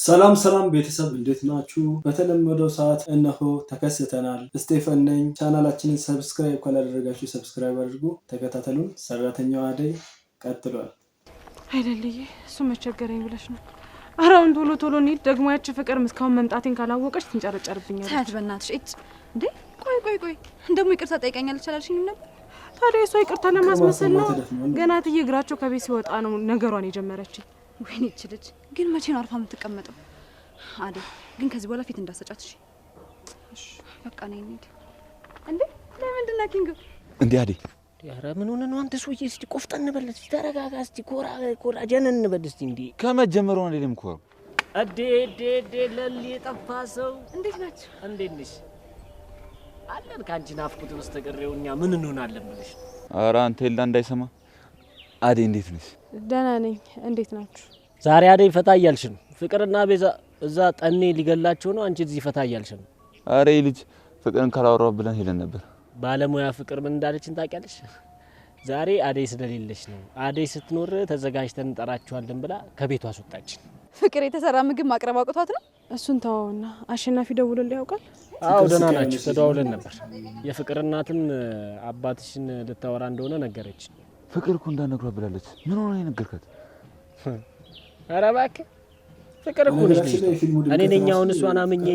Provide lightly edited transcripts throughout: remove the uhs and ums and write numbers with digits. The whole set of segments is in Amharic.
ሰላም ሰላም ቤተሰብ እንዴት ናችሁ? በተለመደው ሰዓት እነሆ ተከስተናል። ስቴፈን ነኝ። ቻናላችንን ሰብስክራይብ ካላደረጋችሁ ሰብስክራይብ አድርጉ። ተከታተሉን። ሰራተኛዋ አደይ ቀጥሏል። አይደልዬ እሱ መቸገረኝ ብለሽ ነው። አራውን ቶሎ ቶሎ እንሂድ። ደግሞ ያቺ ፍቅር እስካሁን መምጣቴን ካላወቀች ትንጨረጨርብኛለች። ታያት በእናትሽ እጭ እንዴ! ቆይ ደግሞ ይቅርታ ጠይቀኛለች አላልሽኝም ነበር? ታዲያ እሷ ይቅርታ ለማስመሰል ነው። ገና ትዬ እግራቸው ከቤት ሲወጣ ነው ነገሯን የጀመረችኝ። ወይኔ እቺ ልጅ ግን መቼ ነው አርፋ የምትቀመጠው? አደይ ግን ከዚህ በኋላ ፊት እንዳሰጫት እሺ በቃ ነኝ እንዴ እንዴ ለምንድን ነው ኪንግ እንዴ አደይ ያራ ምን ሆነ ነው አንተ ሰውዬ? እስቲ ቆፍጠን በል እስቲ ተረጋጋ እስቲ ኮራ ጀነን በል እስቲ እንዴ ከመጀመሩ ነው አይደለም ኮራ አዴ ለሊ ጠፋ ሰው እንዴት ናችሁ? እንዴት ነሽ? አለን ካንቺ ናፍቁት በስተቀረው እኛ ምን እንሆናለን ብለሽ? ኧረ አንተ ይላ እንዳይሰማ አደይ እንዴት ነሽ? ደህና ነኝ። እንዴት ናችሁ? ዛሬ አደይ ፈታ እያልሽ ነው። ፍቅርና ቤዛ እዛ ጠኔ ሊገላቸው ነው። አንቺ እዚህ ፈታ እያልሽ ነው። አረ ልጅ ፍቅርን ካላወራው ብለን ሄደን ነበር። ባለሙያ ፍቅር ምን እንዳለችን ታውቂያለሽ? ዛሬ አደይ ስለሌለሽ ነው። አደይ ስትኖር ተዘጋጅተን እንጠራችኋለን ብላ ከቤቷ አስወጣችን። ፍቅር የተሰራ ምግብ ማቅረብ አቅቷት ነው። እሱን ተወውና አሸናፊ ደውሎልኝ ያውቃል? አዎ ደህና ናችሁ። ተደዋውለን ነበር። የፍቅር እናትም አባትሽን ልታወራ እንደሆነ ነገረች። ፍቅር እኮ እንዳነግሯ ብላለች። ምን ሆነ የነገርካት? ኧረ እባክህ ፍቅር እኮ ነች። እኔ ነኝ አሁን እሷን አምኜ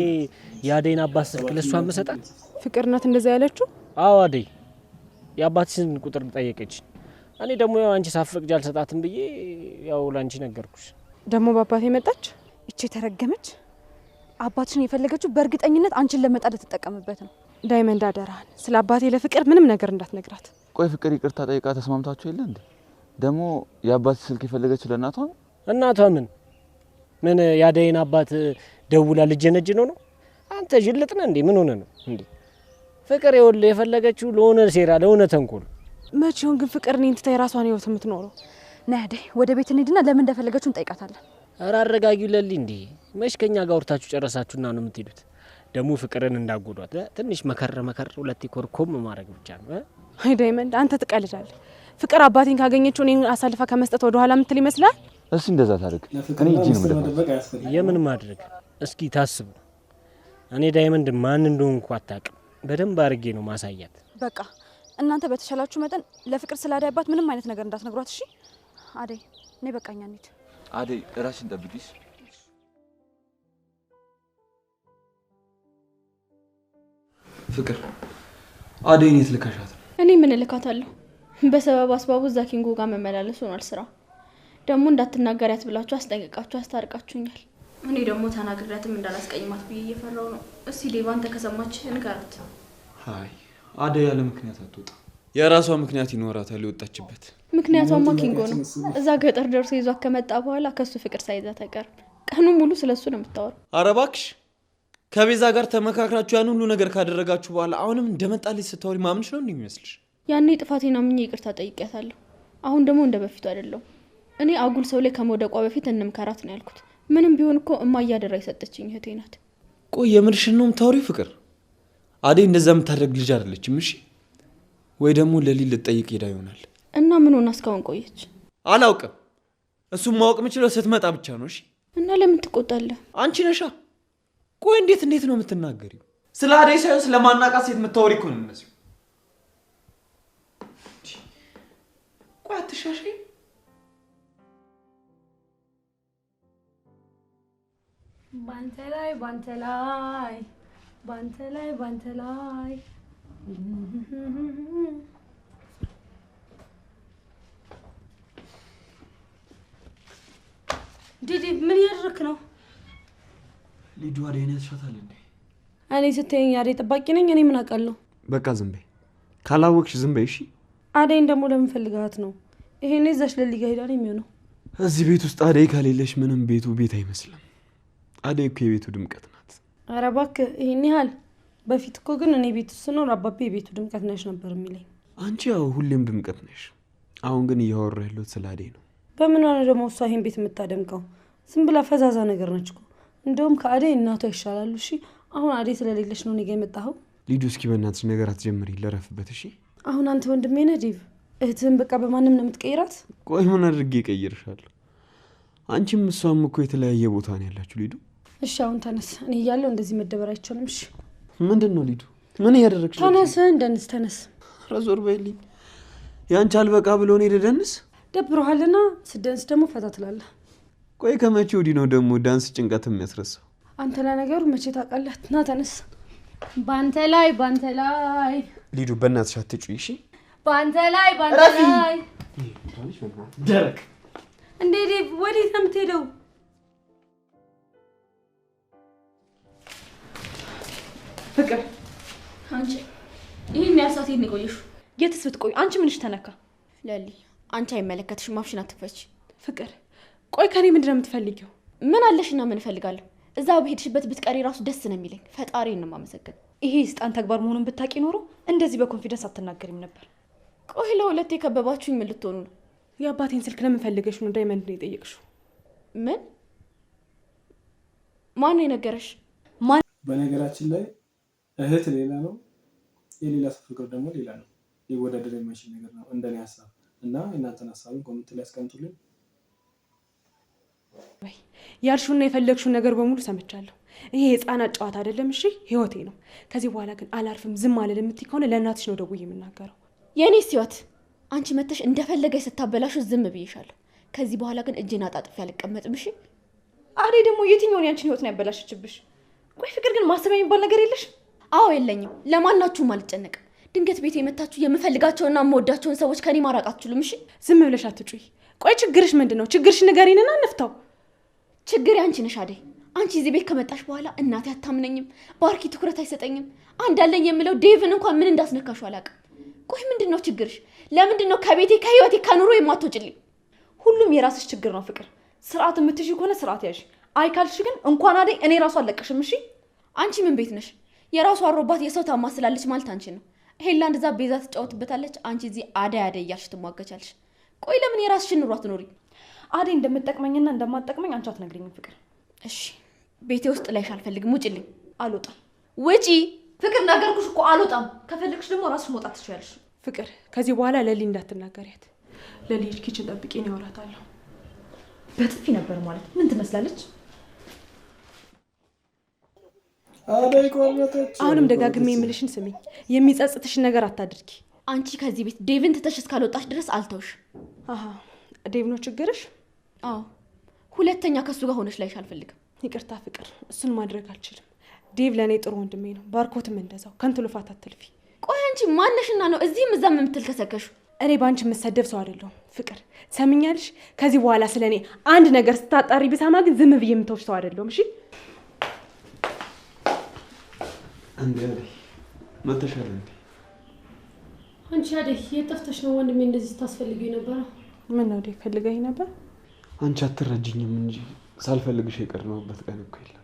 የአደይን አባት ስልክ ለእሷ መሰጣት? ፍቅር ናት እንደዛ ያለችው? አዎ አደይ የአባትሽን ቁጥር ጠየቀች። እኔ ደግሞ ያው አንቺ ሳትፈቅጂ አልሰጣትም ብዬ ያው ላንቺ ነገርኩሽ። ደግሞ በአባቴ መጣች። እቺ ተረገመች። አባትሽን የፈለገችው በእርግጠኝነት አንቺን ለመጣል ተጠቀመበት ነው። ዳይመንድ አደራህን ስለ አባቴ ለፍቅር ምንም ነገር እንዳትነግራት። ቆይ ፍቅር ይቅርታ ጠይቃ ተስማምታችሁ የለ እንዴ? ደግሞ የአባት ስልክ የፈለገችው ለእናቷ ነው? እናቷ ምን ያደይን አባት ደውላ ልጅ ነው? አንተ ጅልጥ ነህ እንዴ? ምን ሆነ ነው እንዴ? ፍቅር ይኸውልህ የፈለገችው ለሆነ ሴራ ለሆነ ተንኮል። መቼውን ግን ፍቅር እኔን ትታ የራሷን ህይወት የምትኖረው? ነይ አደይ ወደ ቤት እንሂድና ለምን እንደፈለገችው እንጠይቃታለን። ኧረ አረጋጊው ለሊ እንዴ መች ከኛ ጋር ወርታችሁ ጨረሳችሁና ነው የምትሄዱት? ደግሞ ፍቅርን እንዳጎዷት ትንሽ መከር ሁለት ኮርኮም ማድረግ ብቻ ነው። አይ ዳይመንድ አንተ ትቀልዳለህ። ፍቅር አባቴን ካገኘችው እኔን አሳልፋ ከመስጠት ወደ ኋላ የምትል ይመስላል? እሺ እንደዛ ታደርግ። እኔ እጄ ነው መደበቅ። የምን ማድረግ እስኪ ታስቡ። እኔ ዳይመንድ ማን እንደሆንኩ አታውቅም። በደንብ አድርጌ ነው ማሳያት። በቃ እናንተ በተሻላችሁ መጠን ለፍቅር ስላዳይ አባት ምንም አይነት ነገር እንዳትነግሯት እሺ? አደይ ነይ በቃኛ እንሂድ። አደይ ራስሽን ጠብቂሽ። ፍቅር አደይን የት ልከሻት? እኔ ምን ልካታለሁ? በሰበብ አስባቡ እዛ ኪንጎ ጋር መመላለስ ሆኗል ስራው። ደግሞ እንዳትናገሪያት ብላችሁ አስጠንቅቃችሁ አስታርቃችሁኛል። እኔ ደግሞ ተናግሬያትም እንዳላስቀይማት ብዬ እየፈራው ነው። እስቲ ሌባን ተከሰማች ንገራት። አይ አደይ ያለ ምክንያት አትወጣ። የራሷ ምክንያት ይኖራታል የወጣችበት። ምክንያቷማ ኪንጎ ነው። እዛ ገጠር ደርሶ ይዟት ከመጣ በኋላ ከሱ ፍቅር ሳይዛት አይቀርም። ቀኑን ሙሉ ስለሱ ነው የምታወራው። ኧረ እባክሽ ከቤዛ ጋር ተመካክራችሁ ያን ሁሉ ነገር ካደረጋችሁ በኋላ አሁንም እንደመጣልሽ ስታወሪ ማምንሽ ነው እንደሚመስልሽ? ያኔ ጥፋቴን አምኜ ይቅርታ ጠይቄያታለሁ። አሁን ደግሞ እንደ በፊቱ አይደለም። እኔ አጉል ሰው ላይ ከመውደቋ በፊት እንምከራት ነው ያልኩት። ምንም ቢሆን እኮ እማዬ አደራ የሰጠችኝ እህቴ ናት። ቆይ የምርሽን ነው የምታወሪው? ፍቅር አደይ እንደዛ የምታደርግ ልጅ አይደለችም። እሺ ወይ ደግሞ ለሊት ልትጠይቅ ሄዳ ይሆናል። እና ምን ሆና እስካሁን ቆየች? አላውቅም። እሱም ማወቅ የምችለው ስትመጣ ብቻ ነው። እሺ እና ለምን ትቆጣለህ? አንቺ ነሻ። ቆይ እንዴት ነው የምትናገሪው? ስለ አደይ ሳይሆን ስለማናቃት ሴት የምታወሪ እኮ ነው የሚመስለው። ቆይ አትሻሽይ። ባንተ ላይ ዲዲ ምን ያደርክ ነው? ሊዱ አደይን ያስሻታል እንዴ? እኔ ስትይኝ አደይ ጠባቂ ነኝ? እኔ ምን አውቃለሁ? በቃ ዝም በይ። ካላወቅሽ ዝም በይ። እሺ አደይን ደግሞ ለምን ፈልጋት ነው? ይሄኔ እዛሽ ለሊጋ ሄዳ ነው የሚሆነው። እዚህ ቤት ውስጥ አደይ ከሌለሽ ምንም ቤቱ ቤት አይመስልም። አደይ እኮ የቤቱ ድምቀት ናት። ኧረ እባክህ ይሄን ያህል። በፊት እኮ ግን እኔ ቤት ውስጥ ስኖር አባቤ የቤቱ ድምቀት ነሽ ነበር የሚለኝ። አንቺ ያው ሁሌም ድምቀት ነሽ። አሁን ግን እያወራ ያለሁት ስለ አደይ ነው። በምን ሆነ ደግሞ እሷ ይሄን ቤት የምታደምቀው? ዝም ብላ ፈዛዛ ነገር ነች እኮ። እንደውም ከአደይ እናቷ ይሻላሉ። እሺ አሁን አደይ ስለሌለሽ ነው እኔ ጋር የመጣኸው? ሊዱ እስኪ በእናትሽ ነገር አትጀምሪ፣ ለረፍበት። እሺ አሁን አንተ ወንድሜ ነህ ዴቭ። እህትህን በቃ በማንም ነው የምትቀይራት? ቆይ ምን አድርጌ እቀይርሻለሁ? አንቺም እሷም እኮ የተለያየ ቦታ ነው ያላችሁ ሊዱ። እሺ አሁን ተነስ። እኔ እያለሁ እንደዚህ መደበር አይቻልም። እሺ ምንድን ነው ሊዱ? ምን እያደረግሽ? ተነስ እንደንስ ተነስ። ረዞር በይልኝ። ያንቺ አልበቃ ብሎ ነው የደንስ ደብሮሃልና ስደንስ ደግሞ ፈታ ትላለህ። ቆይ ከመቼ ወዲህ ነው ደግሞ ዳንስ ጭንቀት የሚያስረሳው? አንተ ለነገሩ መቼ ታውቃለህ? ና ተነስ። ባንተ ላይ ሊዱ በእናትሽ አትጩይ እሺ። ባንተ ላይ ደረቅ እንዴ ዴቭ ወዴት ነው የምትሄደው? ፍቅር አንቺ ይሄን ያሳት ይሄን ቆየሽ። የትስ ብትቆይ አንቺ ምንሽ ተነካ? ለሊ አንቺ አይመለከትሽም። አፍሽን አትክፈች። ፍቅር ቆይ ከኔ ምንድነው የምትፈልጊው? ምን አለሽና ምን እፈልጋለሁ? እዛው በሄድሽበት ብትቀሪ ራሱ ደስ ነው የሚለኝ። ፈጣሪን ነው የማመሰግን። ይሄ ስጣን ተግባር መሆኑን ብታቂ ኖሮ እንደዚህ በኮንፊደንስ አትናገሪም ነበር። ቆይ ለሁለት የከበባችሁኝ ምን ልትሆኑ ነው? የአባቴን ስልክ ለምን ፈልገሽ ነው ዳይመንድ ነው የጠየቅሽው? ምን ማን የነገረሽ? በነገራችን ላይ እህት ሌላ ነው፣ የሌላ ሰው ፍቅር ደግሞ ሌላ ነው። ሊወዳደር የማይችል ነገር ነው እንደኔ ሀሳብ እና እናንተን ሀሳብን ኮሜንት ላይ አስቀምጡልኝ። ያልሽውና የፈለግሽው ነገር በሙሉ ሰምቻለሁ። ይሄ የህፃናት ጨዋታ አይደለም። እሺ ህይወቴ ነው። ከዚህ በኋላ ግን አላርፍም፣ ዝም አልልም የምትይ ከሆነ ለእናትሽ ነው ደውዬ የምናገረው። የኔስ ህይወት አንቺ መተሽ እንደፈለገሽ ስታበላሹ ዝም ብዬሻለሁ። ከዚህ በኋላ ግን እጄን አጣጥፌ አልቀመጥም። እሺ አዴ ደግሞ የትኛውን ያንቺን ህይወት ነው ያበላሽችብሽ? ቆይ ፍቅር ግን ማሰቢያ የሚባል ነገር የለሽ? አዎ የለኝም። ለማናችሁም አልጨነቅም። ድንገት ቤት የመታችሁ የምፈልጋቸውና የምወዳቸውን ሰዎች ከኔ ማራቅ አትችሉም። እሺ ዝም ብለሽ አትጩይ። ቆይ ችግርሽ ምንድን ነው? ችግርሽ ንገሪንና እንፍታው። ችግር አንቺ ነሽ አዴ። አንቺ እዚህ ቤት ከመጣሽ በኋላ እናቴ አታምነኝም፣ ባርኪ ትኩረት አይሰጠኝም። አንዳለኝ የምለው ዴቭን እንኳን ምን እንዳስነካሹ አላውቅም። ቆይ ምንድነው ችግርሽ? ለምንድነው ከቤቴ ከህይወቴ ከኑሮ የማትወጪልኝ? ሁሉም የራስሽ ችግር ነው ፍቅር። ስርዓት የምትይዥ ከሆነ ስርዓት ያዥ። አይ ካልሽ ግን እንኳን አዴ እኔ ራሱ አለቅሽም። እሺ አንቺ ምን ቤት ነሽ? የራሱ አሮባት የሰው ታማስላለች ማለት አንቺ ነው። ሄላንድ እዛ ቤዛ ትጫወትበታለች፣ አንቺ እዚህ አዳይ አዳይ እያልሽ ትሟገቻለሽ። ቆይ ለምን የራስሽን ኑሮ አትኖሪ? አዴ እንደምትጠቅመኝና እንደማትጠቅመኝ አንቺ አትነግሪኝም ፍቅር። እሺ ቤቴ ውስጥ ላይሽ አልፈልግም። ውጪልኝ። አልወጣም። ውጪ ፍቅር ነገርኩሽ እኮ አልወጣም። ከፈለግሽ ደግሞ ራስሽ መውጣት ትችያለሽ። ፍቅር ከዚህ በኋላ ለሊ እንዳትናገሪያት። ለሊ ኪችን ጠብቂ ነው ያወራታለሁ። በጥፊ ነበር ማለት ምን ትመስላለች? አዳይ ቆረጠች። አሁንም ደጋግሜ የምልሽን ስሚኝ። የሚጸጽትሽን ነገር አታድርጊ። አንቺ ከዚህ ቤት ዴቭን ትተሽ እስካልወጣሽ ድረስ አልተውሽ። አሃ ዴቭ ነው ችግርሽ? አዎ ሁለተኛ ከሱ ጋር ሆነሽ ላይሽ አልፈልግም። ይቅርታ ፍቅር፣ እሱን ማድረግ አልችልም። ዴቭ ለእኔ ጥሩ ወንድሜ ነው። ባርኮትም እንደዛው። ከንቱ ልፋት አትልፊ። ቆይ አንቺ ማነሽና ነው እዚህም እዛም የምትልከሰከሹ? እኔ በአንቺ የምሰደብ ሰው አይደለሁም ፍቅር፣ ሰምኛልሽ? ከዚህ በኋላ ስለ እኔ አንድ ነገር ስታጣሪ ብሰማ ግን ዝም ብዬ የምተውሽ ሰው አይደለሁም። እሺ እንዴ መተሻለ እንዴ? አንቺ አደይ የጠፍተሽ ነው? ወንድሜ እንደዚህ ስታስፈልጊው ነበር። ምን ነው ዴቭ ፈልገኝ ነበር? አንቺ አትረጅኝም እንጂ ሳልፈልግሽ የቀረበበት ቀን እኮ የለም።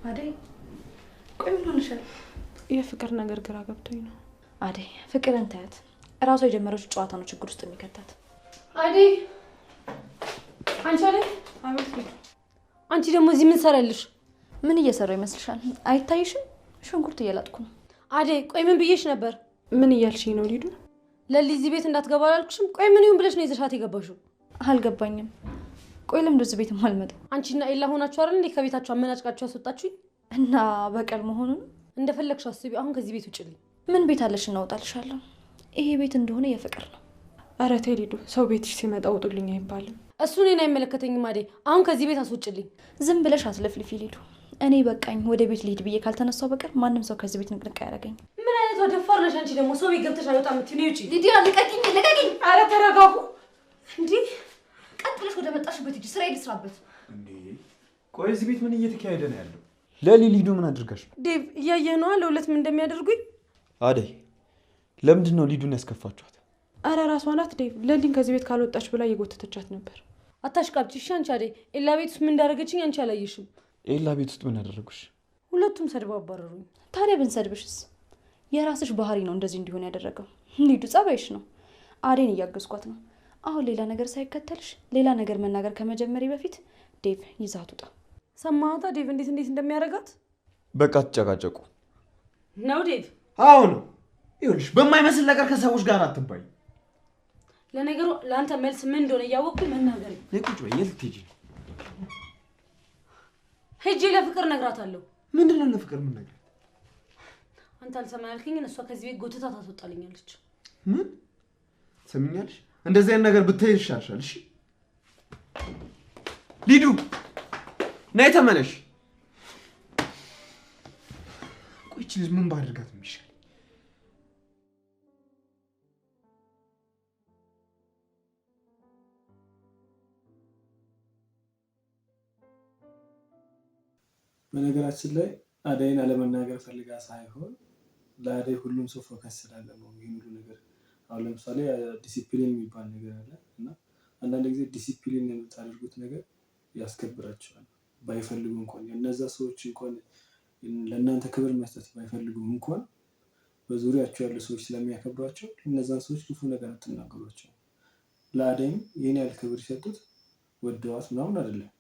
አደይ ቆይ ምን ሆነሻል? የፍቅር ነገር ግራ ገብቶኝ ነው። አደይ ፍቅርን ታያት። እራሷ የጀመረችው ጨዋታ ነው ችግር ውስጥ የሚከታት። አደይ አንቺ አደይ አቤት። አንቺ ደግሞ እዚህ ምን ሰራልሽ? ምን እየሰራው ይመስልሻል? አይታይሽም? ሽንኩርት እየላጥኩ ነው። አደይ ቆይ ምን ብዬሽ ነበር? ምን እያልሽኝ ነው ሊዱ? ለሊ እዚህ ቤት እንዳትገባ አላልኩሽም? ቆይ ምን ይሁን ብለሽ ነው ይዘሻት የገባሽው? አልገባኝም። ቆይ ለምን እዚህ ቤት አልመጣም? አንቺና ኤላ ሆናችሁ አይደል እንዴ ከቤታችሁ አመናጭቃችሁ ያስወጣችሁኝ? እና በቀል መሆኑን እንደፈለግሽ አስቢ። አሁን ከዚህ ቤት ውጭልኝ። ምን ቤት አለሽ? እናወጣልሻለሁ። ይሄ ቤት እንደሆነ የፍቅር ነው። ኧረ ተይ ሊዱ፣ ሰው ቤትሽ ሲመጣ ውጡልኝ አይባልም። እሱ እኔን አይመለከተኝም። አደይ አሁን ከዚህ ቤት አስወጭልኝ። ዝም ብለሽ አትለፍልፊ ሊዱ። እኔ በቃኝ ወደ ቤት ልሂድ ብዬ ካልተነሳው በቀር ማንም ሰው ከዚህ ቤት ንቅንቅ አያደርገኝ። ምን አይነት ደፋር ነሽ አንቺ! ደግሞ ሰው ቤት ገብተሽ አይወጣም የምትይው ነው። ውጪ ሊዲያ ልቀቂኝ፣ ልቀቂኝ! ኧረ ተረጋጉ እንዴ! ቀጥ ብለሽ ወደ መጣሽበት ሂጂ። ስራ ይልስራበት እንዴ ቆይ እዚህ ቤት ምን እየተካሄደ ነው ያለው? ለሊ ሊዱ ምን አድርጋሽ? ዴቭ እያየህ ነዋ ለሁለት ምን እንደሚያደርጉኝ። አደይ ለምንድን ነው ሊዱን ያስከፋችኋት? አረ ራሷ ናት ዴቭ። ለሊን ከዚህ ቤት ካልወጣች ብላ እየጎተተቻት ነበር። አታሽቃብጪ እሺ። አንቺ አደይ ኤላ ቤት ውስጥ ምን እንዳደረገችኝ አንቺ አላየሽም? ኤላ ቤት ውስጥ ምን አደረጉሽ? ሁለቱም ሰድበው አባረሩኝ። ታዲያ ብንሰድብሽስ? የራስሽ ባህሪ ነው እንደዚህ እንዲሆን ያደረገው። ሊዱ ጸባይሽ ነው። አዴን እያገዝኳት ነው። አሁን ሌላ ነገር ሳይከተልሽ ሌላ ነገር መናገር ከመጀመሪ በፊት ዴቭ ይዛት ውጣ። ሰማታ ዴቭ እንዴት እንደሚያደርጋት። በቃ ተጨቃጨቁ ነው ዴቭ? አዎ ነው። ይኸውልሽ በማይመስል ነገር ከሰዎች ጋር አትባይ። ለነገሩ ለአንተ መልስ ምን እንደሆነ እያወቅኩኝ መናገር ነው። ቁጭ በይ። የት ልትሄጂ ነው? ሂጂ ለፍቅር እነግራታለሁ። ምንድን ነው ለፍቅር ምን ነገር? አንተ አልሰማ ያልከኝን እሷ ከዚህ ቤት ጎትታ ታስወጣልኛለች። ምን ሰምኛለሽ? እንደዚህ አይነት ነገር ብትሄድ ይሻልሻል። እሺ ሊዱ ነይ ተመለሽ። ቆይች ልጅ ምን ባደርጋት ነው የሚሻል? በነገራችን ላይ አደይን አለመናገር ፈልጋ ሳይሆን ለአደይ ሁሉም ሰው ፎከስ ስላለ ነው ይሄን ሁሉ ነገር። አሁን ለምሳሌ ዲሲፕሊን የሚባል ነገር አለ እና አንዳንድ ጊዜ ዲሲፕሊን የምታደርጉት ነገር ያስከብራቸዋል። ባይፈልጉ እንኳን እነዛ ሰዎች እንኳን ለእናንተ ክብር መስጠት ባይፈልጉ እንኳን በዙሪያቸው ያሉ ሰዎች ስለሚያከብሯቸው እነዛን ሰዎች ክፉ ነገር አትናገሯቸው። ለአደይም ይህን ያህል ክብር ሲሰጡት ወደዋት ምናምን አይደለም፣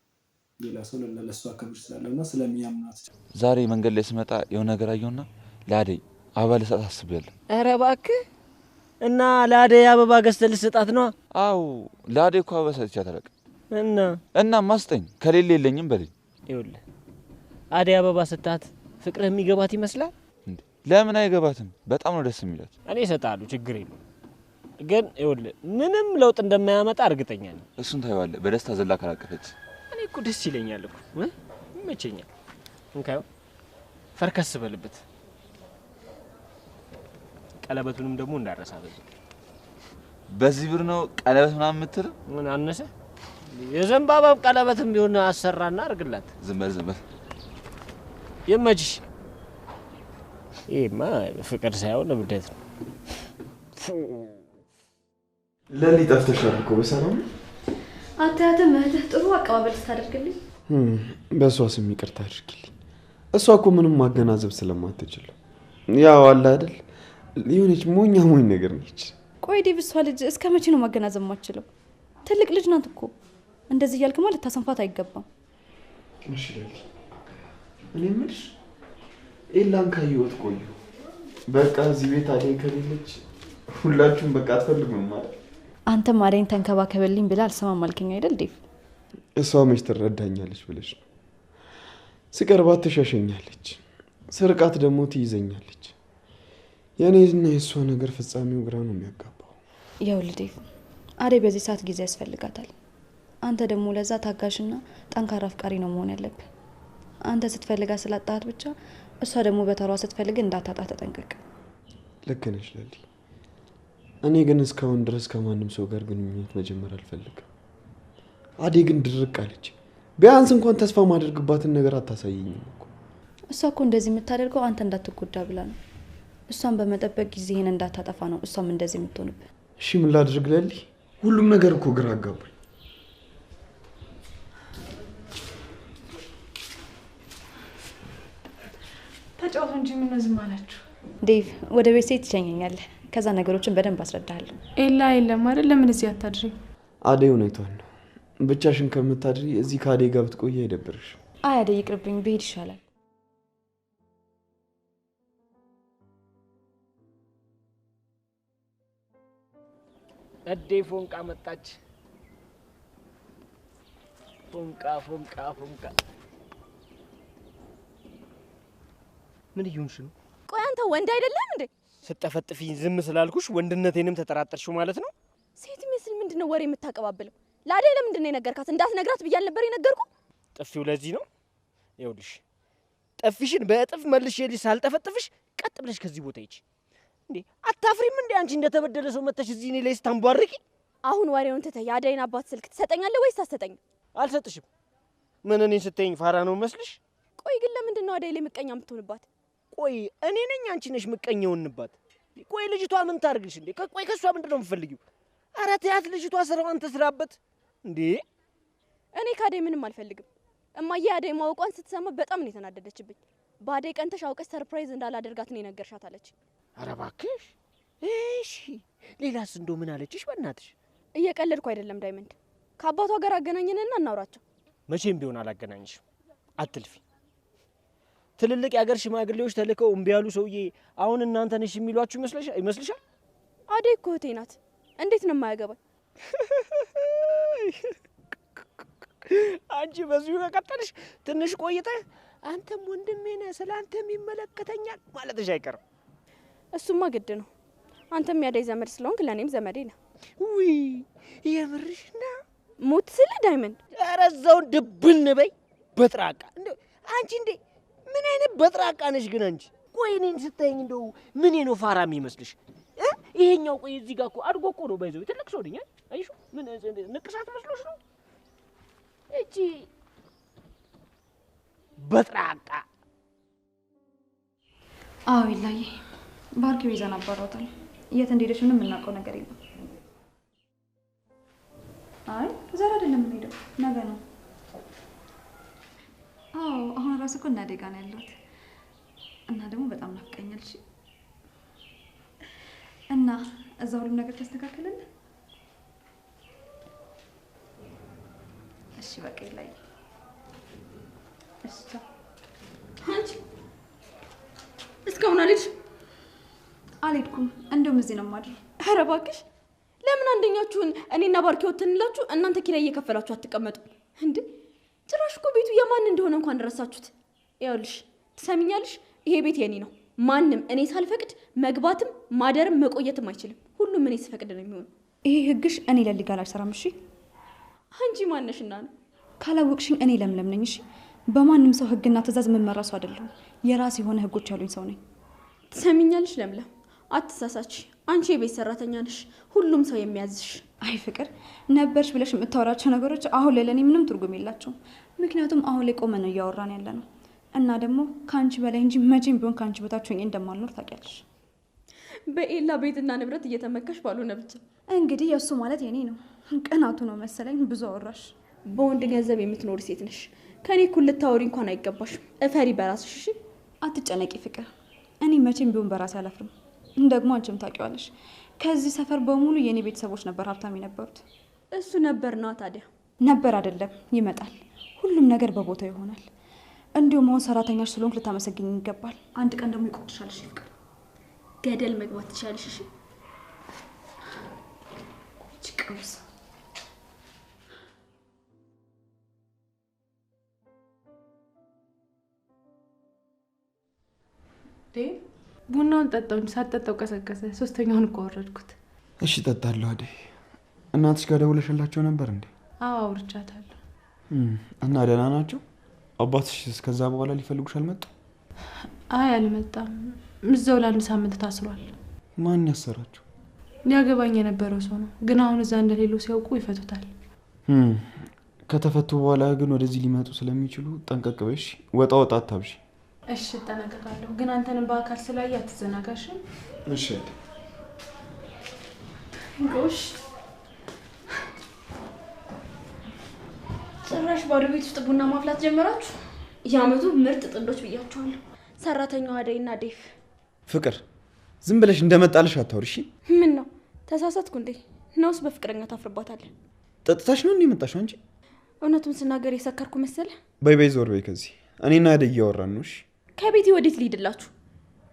ሌላ ሰው ለእሷ ክብር ስላለውና ስለሚያምናት። ዛሬ መንገድ ላይ ስመጣ የሆነ ነገር አየሁና ለአደይ አበባ ልሰጣት አስቤያለሁ። ኧረ እባክህ እና ለአደይ አበባ ገዝተህ ልትሰጣት ነው? አዎ ለአደይ እኮ አበባ ሰጥቻት አላውቅም። እና ማስጠኝ ከሌለ የለኝም በለኝ። ይኸውልህ አደይ አበባ ስጣት ፍቅርህ የሚገባት ይመስላል እንዴ? ለምን አይገባትም? በጣም ነው ደስ የሚላት። እኔ እሰጥሃለሁ፣ ችግር የለውም። ግን ይኸውልህ ምንም ለውጥ እንደማያመጣ እርግጠኛ ነኝ። እሱን ታየዋለህ። በደስታ ዘላ ካላቀፈች እኔ እኮ ደስ ይለኛል እኮ ይመቸኛል። እንካዩ ፈርከስ በልበት። ቀለበቱንም ደግሞ እንዳረሳ በዚህ ብር ነው ቀለበት ምናምን የምትል? ምን አነሰ? የዘንባባ ቀለበትም ቢሆን አሰራና አርግላት። ዝም በል ዝም በል። ይመችሽ። ይሄማ ፍቅር ሳይሆን እብደት ነው። ለሊ ጠፍተሻል እኮ በሰላም አታያትም? እህትህ ጥሩ አቀባበል ስታደርግልኝ በእሷ ስም ይቅርታ አድርጊልኝ። እሷ እኮ ምንም ማገናዘብ ስለማትችል ያው አለ አይደል የሆነች ሞኛ ነገር ነች። ቆይ ዴቭ፣ እሷ ልጅ እስከ መቼ ነው ማገናዘብ ማትችለው? ትልቅ ልጅ ናት እኮ። እንደዚህ እያልክማ ልታሰንፋት አይገባም። እሺ ለሊ፣ እኔ የምልሽ ኤላን ካየሁት ቆዩ። በቃ እዚህ ቤት አደይ ከሌለች ሁላችሁም በቃ አትፈልጉም ማለት። አንተም አደይን ተንከባከበልኝ ብለህ አልሰማም አልከኝ አይደል ዴቭ? እሷ መች ትረዳኛለች ብለሽ ነው? ስቀርባት ትሸሸኛለች፣ ስርቃት ደግሞ ትይዘኛለች። የኔና የእሷ ነገር ፍጻሜው ግራ ነው የሚያጋባው። ይኸውልህ ዴቭ፣ አደይ በዚህ ሰዓት ጊዜ ያስፈልጋታል። አንተ ደግሞ ለዛ ታጋሽና ጠንካራ አፍቃሪ ነው መሆን ያለብህ። አንተ ስትፈልጋት ስላጣሃት ብቻ እሷ ደግሞ በተሯ ስትፈልግ እንዳታጣ ተጠንቀቅ። ልክ ነሽ ለሊ። እኔ ግን እስካሁን ድረስ ከማንም ሰው ጋር ግንኙነት መጀመር አልፈልግም። አደይ ግን ድርቅ አለች። ቢያንስ እንኳን ተስፋ ማድረግባትን ነገር አታሳየኝም እኮ። እሷ እኮ እንደዚህ የምታደርገው አንተ እንዳትጎዳ ብላ ነው። እሷን በመጠበቅ ጊዜህን እንዳታጠፋ ነው እሷም እንደዚህ የምትሆንብህ። እሺ ምን ላድርግ ለሊ? ሁሉም ነገር እኮ ግራ አጋባኝ። ተጫወቱ እንጂ ምን ዝም አላችሁ? ዴቭ፣ ወደ ቤት ሴት ትሸኘኛለህ። ከዛ ነገሮችን በደንብ አስረዳሃለሁ። ኤላ የለም አይደል? ለምን እዚህ አታድሪ? አደይ እውነቷን ነው። ብቻሽን ከምታድሪ እዚህ ከአደይ ጋር ብትቆይ አይደብርሽ? አይ አደይ ይቅርብኝ፣ ብሄድ ይሻላል። እዴ ፎንቃ መጣች። ፎንቃ ፎንቃ ፎንቃ። ምን ይሁንሽ ነው? ቆይ አንተ ወንድ አይደለም እንዴ? ስጠፈጥፊኝ ዝም ስላልኩሽ ወንድነቴንም ተጠራጠርሽው ማለት ነው? ሴት ምስል ምንድነው ወሬ የምታቀባብለው? ለአደይ ለምንድን ነው የነገርካት? እንዳትነግራት ብያል ነበር የነገርኩ። ጥፊው ለዚህ ነው። ይኸውልሽ ጥፊሽን በእጥፍ መልሼልሽ ሳልጠፈጥፍሽ ቀጥ ብለሽ ከዚህ ቦታ ሂጂ። እንዴ አታፍሪም እንዴ አንቺ እንደተበደለ ሰው መተሽ እዚህ እኔ ላይ ስታንቧርቂ? አሁን ወሬውን ትተህ የአደይን አባት ስልክ ትሰጠኛለህ ወይስ አትሰጠኝም? አልሰጥሽም። ምን እኔን ስትይኝ ፋራ ነው መስልሽ? ቆይ ግን ለምንድን ነው አደይ ላይ ምቀኛ የምትሆንባት? ቆይ እኔ ነኝ አንቺ ነሽ ምቀኛውንባት? ቆይ ልጅቷ ምን ታርግልሽ እንዴ? ቆይ ከሷ ምንድን ነው የምትፈልጊው? ኧረ ተያት፣ ልጅቷ ስራዋን ትስራበት እንዴ። እኔ ከአደይ ምንም አልፈልግም። እማዬ አደይ ማወቋን ስትሰማ በጣም ነው የተናደደችብኝ። በአደይ ቀንተሽ አውቀሽ ሰርፕራይዝ እንዳላደርጋት ነው የነገርሻት አለች። ኧረ እባክሽ እሺ ሌላስ እንደው ምን አለችሽ? በእናትሽ እየቀለድኩ አይደለም ዳይመንድ። ከአባቷ ጋር አገናኘንና እናውራቸው። መቼም ቢሆን አላገናኝሽም። አትልፊ። ትልልቅ የአገር ሽማግሌዎች ተልከው እምቢ ያሉ ሰውዬ አሁን እናንተ ነሽ የሚሏችሁ ይመስልሻል? አደይ እኮ እህቴ ናት። እንዴት ነው የማያገባኝ? አንቺ በዚሁ ከቀጠልሽ ትንሽ ቆይተህ አንተም ወንድሜ ነህ ስለ አንተም ይመለከተኛል ማለትሽ አይቀርም። እሱማ ግድ ነው። አንተም ያደይ ዘመድ ስለሆንክ ለእኔም ዘመዴ ነህ። ውይ የምርሽ ነው? ሙት ስለ ዳይመንድ ኧረ እዛውን ድብን በይ በጥራቃ። እንደው አንቺ እንዴ ምን አይነት በጥራቃ ነሽ ግን አንቺ? ቆይ እኔን ስታይኝ እንደው ምን ነው ፋራ የሚመስልሽ? ይሄኛው ቆይ እዚህ ጋር እኮ አድጎ እኮ ነው ባይዘው ትልቅ ሰው ነኝ። አይሹ ምን ንቅሳት መስሎሽ ነው? እቺ በጥራቃ አዎ ይላዬ፣ ባርኪ ቤዛን አባሯታል። የት እንደሄደች ምንም የምናውቀው ነገር የለም። አይ ዛሬ አይደለም የምንሄደው፣ ነገ ነው። አዎ አሁን ራሱ እኮ እናቴ ጋር ነው ያለሁት እና ደግሞ በጣም ናፍቀኛል። እና እዛ ሁሉም ነገር ተስተካከለልህ? እሺ በቃ ይላዬ። እሺ አንቺ እስካሁን አልሄድኩም። እንደውም እዚህ ነው የማድረው። ኧረ እባክሽ ለምን አንደኛችሁን እኔና ባርኪ ወጥንላችሁ እናንተ ኪራይ እየከፈላችሁ አትቀመጡ እንዴ? ጭራሽ እኮ ቤቱ የማን እንደሆነ እንኳን ረሳችሁት። ይኸውልሽ ትሰሚኛለሽ፣ ይሄ ቤት የኔ ነው። ማንም እኔ ሳልፈቅድ መግባትም ማደርም መቆየትም አይችልም። ሁሉም እኔ ስፈቅድ ነው የሚሆነው። ይሄ ህግሽ እኔ ለሊጋ አልሰራም። እሺ አንቺ ማነሽና ነው? ካላወቅሽኝ እኔ ለምለም ነኝ። እሺ በማንም ሰው ህግና ትእዛዝ የምመራ ሰው አይደለሁም። የራስ የሆነ ህጎች ያሉኝ ሰው ነኝ። ትሰሚኛለሽ ለምለም፣ አትሳሳች። አንቺ የቤት ሰራተኛ ነሽ፣ ሁሉም ሰው የሚያዝሽ። አይ ፍቅር ነበርሽ ብለሽ የምታወራቸው ነገሮች አሁን ላይ ለእኔ ምንም ትርጉም የላቸውም። ምክንያቱም አሁን ላይ ቆመን ነው እያወራን ያለ ነው እና ደግሞ ከአንቺ በላይ እንጂ መቼም ቢሆን ከአንቺ በታች ሆኜ እንደማልኖር ታውቂያለሽ። በኤላ ቤትና ንብረት እየተመካሽ ባልሆነ ብቻ። እንግዲህ የእሱ ማለት የኔ ነው። ቅናቱ ነው መሰለኝ። ብዙ አወራሽ። በወንድ ገንዘብ የምትኖሪ ሴት ነሽ። ከኔ እኩል ልታወሪ እንኳን አይገባሽም። እፈሪ በራስሽ። እሺ አትጨነቂ ፍቅር። እኔ መቼም ቢሆን በራሴ አላፍርም። ደግሞ አንቺም ታውቂዋለሽ፣ ከዚህ ሰፈር በሙሉ የኔ ቤተሰቦች ነበር ሀብታም የነበሩት። እሱ ነበር ነው ታዲያ? ነበር አይደለም፣ ይመጣል። ሁሉም ነገር በቦታው ይሆናል። እንዲሁም አሁን ሰራተኛሽ ስለሆንክ ልታመሰግኝ ይገባል። አንድ ቀን ደግሞ ይቆጥሻልሽ። ፍቅር ገደል መግባት ትችላለሽ። እሺ ጭቅውስ ቡናውን ጠጣው እንጂ ሳትጠጣው ቀሰቀሰ። ሶስተኛውን እኮ አወረድኩት። እሺ ጠጣለሁ። አደይ እናትሽ ጋር ደውለሽላቸው ነበር እንዴ? አዎ አውርቻታለሁ። እና ደህና ናቸው? አባትሽ ከዛ በኋላ ሊፈልጉሽ አልመጡም? አይ አልመጣም። እዛው ለአንድ ሳምንት ታስሯል። ማን ያሰራቸው? ሊያገባኝ የነበረው ሰው ነው፣ ግን አሁን እዛ እንደሌሉ ሲያውቁ ይፈቱታል። ከተፈቱ በኋላ ግን ወደዚህ ሊመጡ ስለሚችሉ ጠንቀቅ በይ። ወጣ ወጣ አታብሺ። እሺ እጠነቀቃለሁ፣ ግን አንተንም በአካል ስላየ አትዘናጋሽ። እሺ ጎሽ፣ ጭራሽ ባዶ ቤት ውስጥ ቡና ማፍላት ጀመራችሁ። የአመቱ ምርጥ ጥንዶች ብያችኋለሁ። ሰራተኛዋ አደይና ዴቭ። ፍቅር ዝም ብለሽ እንደመጣልሽ አታውሪ። እሺ ምን ነው ተሳሳትኩ እንዴ? ነውስ በፍቅረኛ ታፍርባታለህ? ጠጥታሽ ነው እንዴ የመጣሽው አንቺ? እውነቱን ስናገር የሰከርኩ መሰለ? በይ በይ ዞር በይ ከዚህ። እኔና አደይ እያወራን ነው። እሺ ከቤቴ ወዴት ልሂድላችሁ?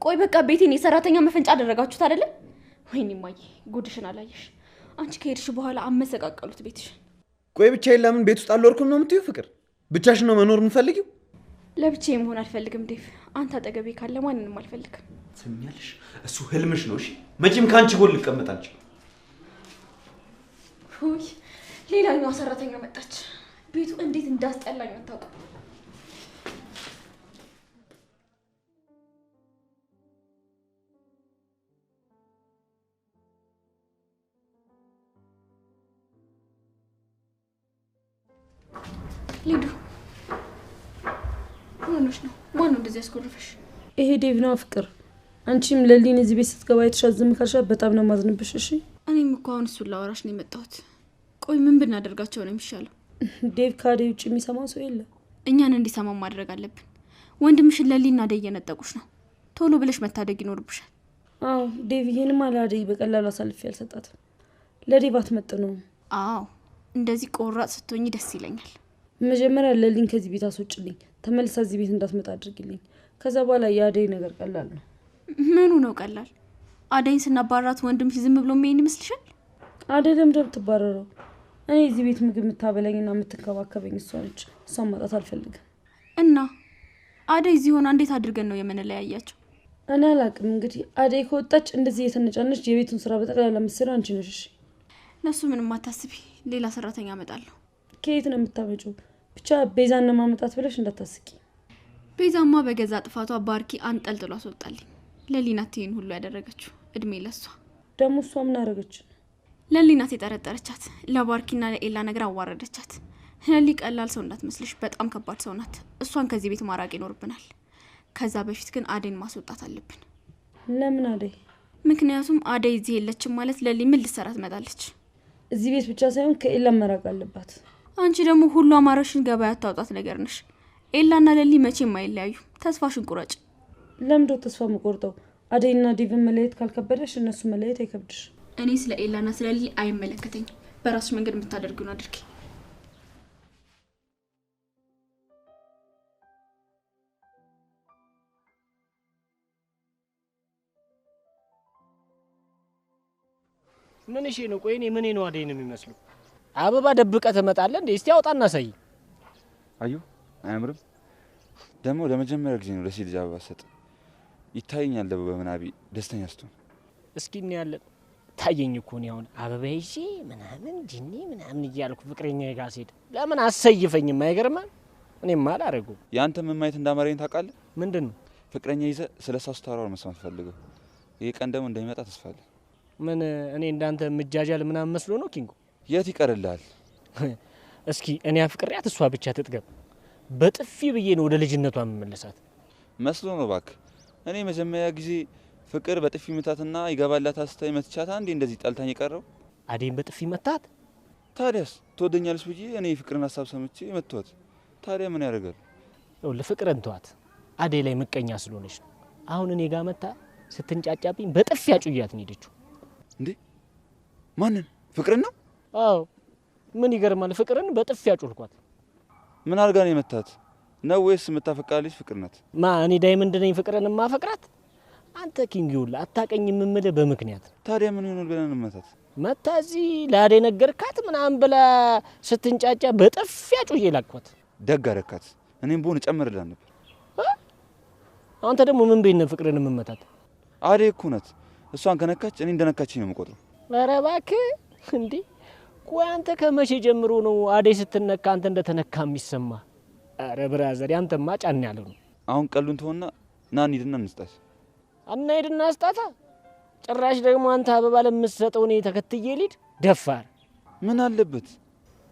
ቆይ በቃ ቤቴን የሰራተኛ መፈንጫ አደረጋችሁት አይደለ? ወይኔ ማዬ ጉድሽን አላየሽ። አንቺ ከሄድሽ በኋላ አመሰቃቀሉት ቤትሽን። ቆይ ብቻዬን ለምን ቤት ውስጥ አልወርኩም ነው የምትይው? ፍቅር ብቻሽን ነው መኖር የምትፈልጊው? ለብቻዬ መሆን አልፈልግም ዴቭ። አንተ አጠገቤ ካለ ማንንም አልፈልግም። ትሰሚኛለሽ? እሱ ህልምሽ ነው። እሺ መቼም ከአንቺ ጎን ልቀመጥ አልችልም። ውይ ሌላኛዋ ሰራተኛ መጣች። ቤቱ እንዴት እንዳስጠላኝ አታውቅም። ሊዱ ሆነሽ ነው? ማነው እንደዚህ ያስጎርፈሽ? ይሄ ዴቭ ነው። ፍቅር አንቺም ለሊን እዚህ ቤት ስትገባ አይተሻት ዝም ካልሻት በጣም ነው ማዝንብሽ። እሺ እኔም እኮ አሁን እሱን ላወራሽ ነው የመጣሁት። ቆይ ምን ብናደርጋቸው ነው የሚሻለው? ዴቭ ከአደይ ውጭ የሚሰማው ሰው የለም። እኛን እንዲሰማው ማድረግ አለብን። ወንድምሽን ለሊና አደይ እየነጠቁሽ ነው። ቶሎ ብለሽ መታደግ ይኖርብሻል። አዎ ዴቪዬንም አላደይ በቀላሉ አሳልፌ አልሰጣትም። ለዴቭ አትመጥነውም። አዎ እንደዚህ ቆራጥ ስትሆኚ ደስ ይለኛል። መጀመሪያ ለሊን ከዚህ ቤት አስወጭልኝ፣ ተመልሳ እዚህ ቤት እንዳትመጣ አድርግልኝ። ከዛ በኋላ የአደይ ነገር ቀላል ነው። ምኑ ነው ቀላል? አደይን ስናባራት ወንድምሽ ዝም ብሎ ምን ይመስልሻል? አደይ ለምደም ትባረረው። እኔ እዚህ ቤት ምግብ የምታበላኝና የምትንከባከበኝ እሷ ነች። እሷን ማጣት አልፈልግም። እና አደይ እዚህ ሆና እንዴት አድርገን ነው የምንለያያቸው? እኔ አላቅም። እንግዲህ አደይ ከወጣች እንደዚህ የተነጫነች የቤቱን ስራ በጠቅላላ የምትሰራው አንቺ ነሽ። ለሱ ምንም አታስቢ፣ ሌላ ሰራተኛ አመጣለሁ። ከየት ነው የምታመጪው? ብቻ ቤዛን ማመጣት ብለሽ እንዳታስቂ። ቤዛማ በገዛ ጥፋቷ ባርኪ አንጠልጥሎ አስወጣልኝ። ለሊናት ይሄን ሁሉ ያደረገችው እድሜ ለሷ። ደግሞ እሷ ምን አደረገች? ለሊናት የጠረጠረቻት ለባርኪና ለኤላ ነገር አዋረደቻት። ለሊ ቀላል ሰው እንዳትመስልሽ፣ በጣም ከባድ ሰው ናት። እሷን ከዚህ ቤት ማራቅ ይኖርብናል። ከዛ በፊት ግን አደይን ማስወጣት አለብን። ለምን አደይ? ምክንያቱም አደይ እዚህ የለችም ማለት ለሊ ምን ልትሰራ ትመጣለች? እዚህ ቤት ብቻ ሳይሆን ከኤላ መራቅ አለባት። አንቺ ደግሞ ሁሉ አማራሽን ገበያ አታውጣት ነገር ነሽ። ኤላና ለሊ መቼም አይለያዩ። ተስፋሽን ቁረጭ። ለምዶ ተስፋ መቆርጠው? አደይና ዴቭን መለየት ካልከበደሽ እነሱ መለየት አይከብድሽ። እኔ ስለ ኤላና ስለ ለሊ አይመለከተኝም። በራስሽ መንገድ የምታደርጊውን አድርጊ። ምን እሺ ነው? ቆይ እኔ ምን ነው አደይን የሚመስለው? አበባ ደብቀ ተመጣለ እንዴ? እስቲ አውጣና ሳይ። አዩ አያምርም? ደግሞ ለመጀመሪያ ጊዜ ነው ለሴት ልጅ አበባ ሰጥ ይታየኛል። በምናቢ ደስተኛ ስትሆን እስኪ እኔ ያለን ታየኝ እኮ ነው። አሁን አበባ ይዤ ምናምን ጂኒ ምናምን እያልኩ ፍቅረኛ ጋር ሲሄድ ለምን አሰይፈኝም? አይገርምም? እኔማ አላረገው። ያንተ ምን ማየት እንዳማረኝ ታውቃለህ? ምንድነው? ፍቅረኛ ይዘ ስለሷ ስታወራ መስማት ፈልገው። ይሄ ቀን ደግሞ እንደሚመጣ ተስፋ አለ። ምን እኔ እንዳንተ ምጃጃል ምናምን መስሎ ነው ኪንጎ? የት ይቀርልሃል? እስኪ እኔ አፍቅሪያት እሷ ብቻ ትጥገብ። በጥፊ ብዬ ነው ወደ ልጅነቷ መመለሳት መስሎ ነው እባክህ። እኔ መጀመሪያ ጊዜ ፍቅር በጥፊ መታትና ይገባላት አስታይ መትቻታ እንዴ እንደዚህ ጣልታኝ የቀረው። አደይን በጥፊ መታት? ታዲያስ ትወደኛለች ብዬ እኔ ፍቅርን ሀሳብ ሰምቼ መተዋት። ታዲያ ምን ያደርጋል? ለፍቅርን ተዋት። አደይ ላይ ምቀኛ ስለሆነች ነው። አሁን እኔ ጋር መታ ስትንጫጫብኝ በጥፊ አጩያት ነው ሄደችው። እንዴ ማንን? ፍቅርን ነው? አዎ ምን ይገርማል? ፍቅርን በጥፊ አጩልኳት። ምን አርጋ ነው የመታት? ነው ወይስ የምታፈቅራለች ፍቅር ናት? ማ እኔ ዳይመንድ ነኝ ፍቅርን ማፈቅራት? አንተ ኪንግ ይውላ አታቀኝ የምምልህ በምክንያት። ታዲያ ምን ይሆናል ብለን መታት? መታ እዚህ ለአደይ ነገርካት ምናምን ብላ ስትንጫጫ በጥፊ አጩዬ ላኳት። ደግ አደረካት። እኔም ቦን ጨምርላት ነበር። አንተ ደግሞ ምን በይነ ፍቅርን መመታት? አደይ እኮ ናት። እሷን ከነካች እኔ እንደነካችኝ ነው የምቆጥረው። ኧረ እባክህ እንዴ! ቆይ አንተ ከመቼ ጀምሮ ነው አደይ ስትነካ አንተ እንደተነካ የሚሰማ? ኧረ ብራዘር ያንተማ ጫን ያለው ነው። አሁን ቀሉን ተውና ና እንሂድና እንስጣት። እንሂድና እንስጣታ? ጭራሽ ደግሞ አንተ አበባ ለምትሰጠው እኔ ተከትዬ ልሂድ? ደፋር ምን አለበት?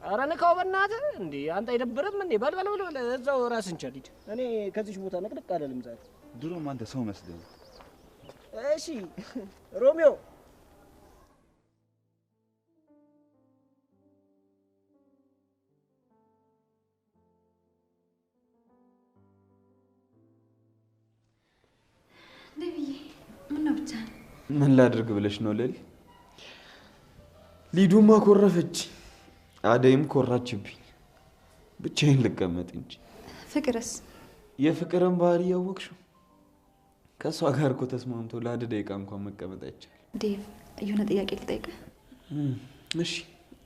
ኧረ ንካው በእናትህ እንዴ! አንተ አይደብርም እንዴ? በል እዛው ራስን ቻል ሂድ። እኔ ከዚህ ቦታ ነቅድቅ አለልም ዛሬ። ድሮም አንተ ሰው መስለኝ። እሺ ሮሚዮ ደብዬ ምን ነው ብቻ? ምን ላድርግ ብለሽ ነው ለሊ? ሊዱማ ኮረፈች፣ አደይም ኮራችብኝ። ብቻዬን ልቀመጥ እንጂ። ፍቅርስ? የፍቅርን ባህሪ ያወቅሽው? ከሷ ጋር እኮ ተስማምቶ ለአንድ ደቂቃ እንኳን መቀመጥ አይቻልም። ዴቭ የሆነ ጥያቄ ልጠይቅህ? እሺ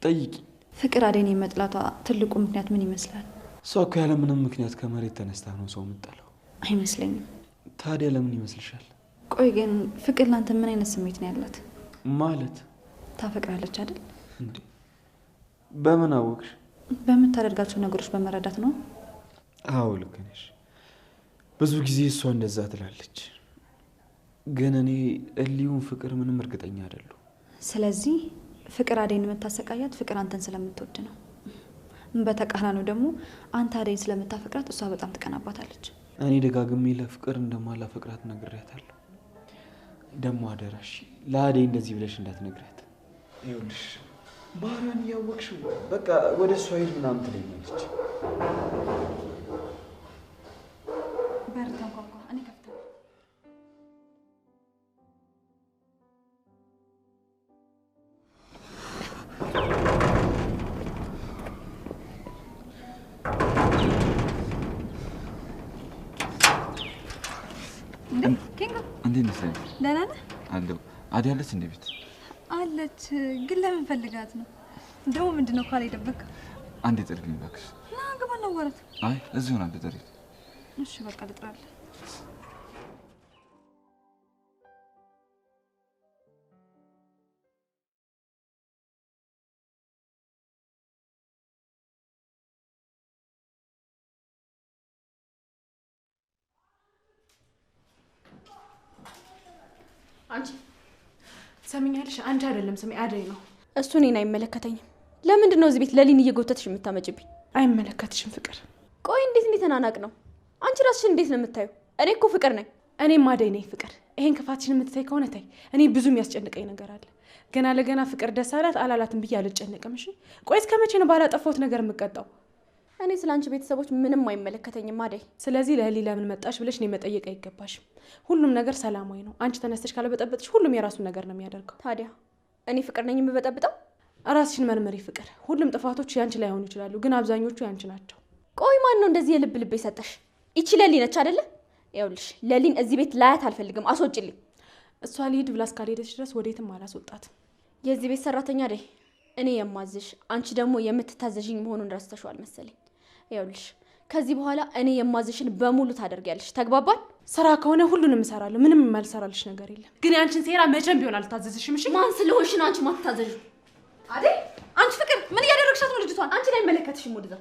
ጠይቂ። ፍቅር አደይን የመጥላቷ ትልቁ ምክንያት ምን ይመስላል? እሷ እኮ ያለ ምንም ምክንያት ከመሬት ተነስታ ነው ሰው የምጠላው። አይመስለኝም። ታዲያ ለምን ይመስልሻል? ቆይ ግን ፍቅር ላንተ ምን አይነት ስሜት ነው ያላት? ማለት ታፈቅራለች አይደል? እንዴ በምን አወቅሽ? በምታደርጋቸው ነገሮች በመረዳት ነው። አዎ ልክ ነሽ። ብዙ ጊዜ እሷ እንደዛ ትላለች፣ ግን እኔ እሊውን ፍቅር ምንም እርግጠኛ አይደለሁ። ስለዚህ ፍቅር አደይን የምታሰቃያት ፍቅር አንተን ስለምትወድ ነው። በተቃራኒው ደግሞ አንተ አደይን ስለምታፈቅራት እሷ በጣም ትቀናባታለች። እኔ ደጋግሜ ለፍቅር እንደማላፈቅራት ነግሬያታለሁ። ደግሞ አደራሽ ለአደይ እንደዚህ ብለሽ እንዳትነግሪያት። ይኸውልሽ ባህሪዋን እያወቅሽው በቃ ወደ እሷ ሂድ ምናምን ትለኛለች። በር ተንኳኳ። እኔ ከፍታለሁ። እንዴት ነሽ? ደህና ነህ? አለሁ። አደይ አለች እንዴ ቤት? አለች። ግን ለምን ፈልጋት ነው? ደግሞ ምንድነው ካለ ይደበቅ? አንዴ ጥሪልኝ እባክሽ። ና ግባ ነው ወራት። አይ እዚሁ ነው ጥሪ። እሺ በቃ ልጥራለሁ። አንቺ ሰሚኛለሽ? አንቺ አይደለም ስሜ አደይ ነው። እሱ እኔን አይመለከተኝም። ለምንድን ነው እዚህ ቤት ለሊን እየጎተትሽ የምታመጭብኝ? አይመለከትሽም ፍቅር። ቆይ እንዴት ተናናቅ ነው? አንቺ ራስሽን እንዴት ነው የምታዩ? እኔ እኮ ፍቅር ነኝ። እኔም አደይ ነኝ ፍቅር። ይሄን ክፋትሽን የምትታይ ከሆነ ታይ። እኔ ብዙ የሚያስጨንቀኝ ነገር አለ። ገና ለገና ፍቅር ደስ አላት አላላትም ብዬ አልጨነቅም። እሺ ቆይ እስከ መቼ ነው ባላጠፋሁት ነገር የምቀጣው? እኔ ስለ አንቺ ቤተሰቦች ምንም አይመለከተኝም አደይ። ስለዚህ ለሊ ለምን መጣሽ ብለሽ እኔ መጠየቅ አይገባሽም። ሁሉም ነገር ሰላማዊ ነው። አንቺ ተነስተሽ ካለበጠበጥሽ ሁሉም የራሱን ነገር ነው የሚያደርገው። ታዲያ እኔ ፍቅር ነኝ የምበጠብጠው? ራስሽን መርመሪ ፍቅር። ሁሉም ጥፋቶች ያንቺ ላይሆኑ ይችላሉ፣ ግን አብዛኞቹ ያንቺ ናቸው። ቆይ ማን ነው እንደዚህ የልብ ልብ የሰጠሽ? ይቺ ለሊ ነች አይደለ? ይኸውልሽ ለሊን እዚህ ቤት ላያት አልፈልግም። አስወጪልኝ። እሷ ልሂድ ብላ እስካልሄደች ድረስ ወዴትም አላስወጣትም። የዚህ ቤት ሰራተኛ አደይ እኔ የማዝሽ፣ አንቺ ደግሞ የምትታዘዥኝ መሆኑን ረስተሽዋል መሰለኝ። ይኸውልሽ ከዚህ በኋላ እኔ የማዝሽን በሙሉ ታደርጊያለሽ። ተግባባን? ስራ ከሆነ ሁሉንም እሰራለሁ። ምንም የማልሰራልሽ ነገር የለም። ግን ያንቺን ሴራ መቼም ቢሆን አልታዘዝሽም። እሺ ማን ስለሆንሽ ነው አንቺ ማትታዘዥው? አደይ አንቺ ፍቅር ምን እያደረግሻት ነው ልጅቷን? አንቺ ላይ መለከትሽም ወደዛ